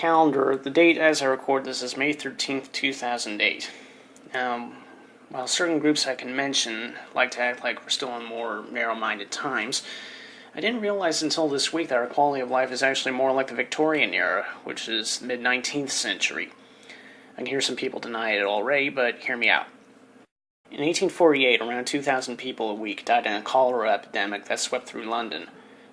calendar, the date as I record this is May 13th, 2008. While certain groups I can mention like to act like we're still in more narrow-minded times, I didn't realize until this week that our quality of life is actually more like the Victorian era, which is the mid-19th century. I can hear some people deny it already, but hear me out. In 1848, around 2,000 people a week died in a cholera epidemic that swept through London.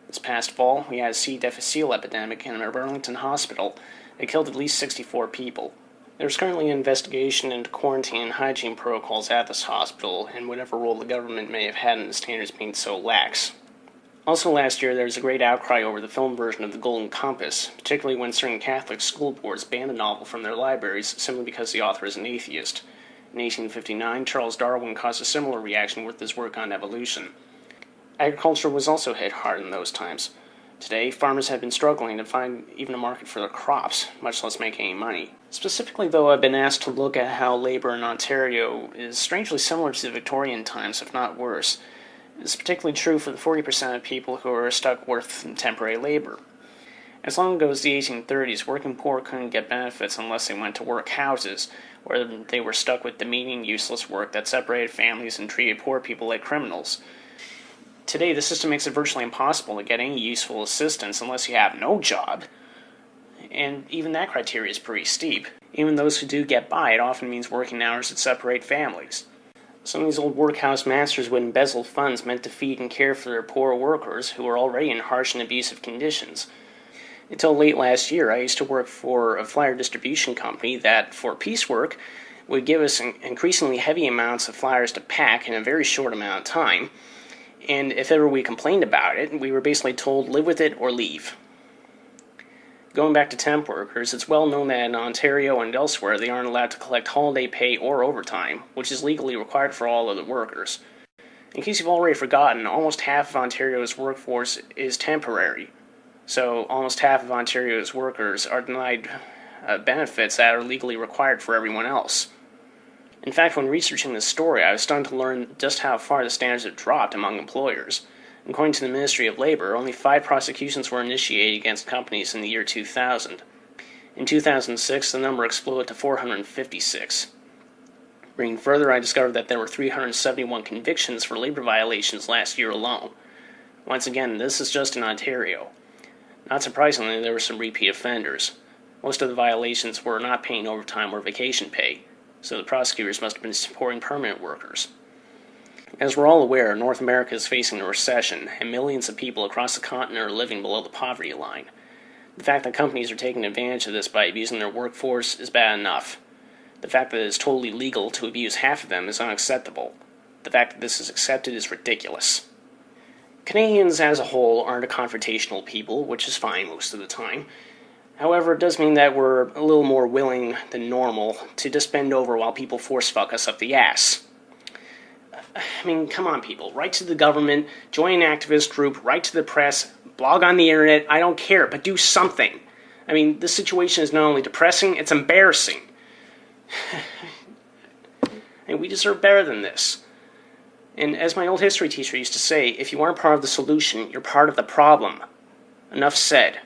This past fall, we had a C. difficile epidemic in a Burlington hospital that killed at least 64 people. There's currently an investigation into quarantine and hygiene protocols at this hospital, and whatever role the government may have had in the standards being so lax. Also last year, there was a great outcry over the film version of The Golden Compass, particularly when certain Catholic school boards banned the novel from their libraries simply because the author is an atheist. In 1859, Charles Darwin caused a similar reaction with his work on evolution. Agriculture was also hit hard in those times. Today, farmers have been struggling to find even a market for their crops, much less make any money. Specifically, though, I've been asked to look at how labor in Ontario is strangely similar to the Victorian times, if not worse. It's particularly true for the 40% of people who are stuck with temporary labor. As long ago as the 1830s, working poor couldn't get benefits unless they went to workhouses, where they were stuck with demeaning, useless work that separated families and treated poor people like criminals. Today, the system makes it virtually impossible to get any useful assistance unless you have no job, and even that criteria is pretty steep. Even those who do get by, it often means working hours that separate families. Some of these old workhouse masters would embezzle funds meant to feed and care for their poor workers who were already in harsh and abusive conditions. Until late last year, I used to work for a flyer distribution company that, for piecework, would give us increasingly heavy amounts of flyers to pack in a very short amount of time, and if ever we complained about it, we were basically told, live with it or leave. Going back to temp workers, it's well known that in Ontario and elsewhere they aren't allowed to collect holiday pay or overtime, which is legally required for all other workers. In case you've already forgotten, almost half of Ontario's workforce is temporary, so almost half of Ontario's workers are denied benefits that are legally required for everyone else. In fact, when researching this story, I was stunned to learn just how far the standards have dropped among employers. According to the Ministry of Labor, only 5 prosecutions were initiated against companies in the year 2000. In 2006, the number exploded to 456. Reading further, I discovered that there were 371 convictions for labor violations last year alone. Once again, this is just in Ontario. Not surprisingly, there were some repeat offenders. Most of the violations were not paying overtime or vacation pay, so the prosecutors must have been supporting permanent workers. As we're all aware, North America is facing a recession, and millions of people across the continent are living below the poverty line. The fact that companies are taking advantage of this by abusing their workforce is bad enough. The fact that it is totally legal to abuse half of them is unacceptable. The fact that this is accepted is ridiculous. Canadians as a whole aren't a confrontational people, which is fine most of the time. However, it does mean that we're a little more willing than normal to just bend over while people force fuck us up the ass. I mean, come on, people. Write to the government, join an activist group, write to the press, blog on the internet. I don't care, but do something. I mean, this situation is not only depressing, it's embarrassing. And we deserve better than this. And as my old history teacher used to say, if you aren't part of the solution, you're part of the problem. Enough said.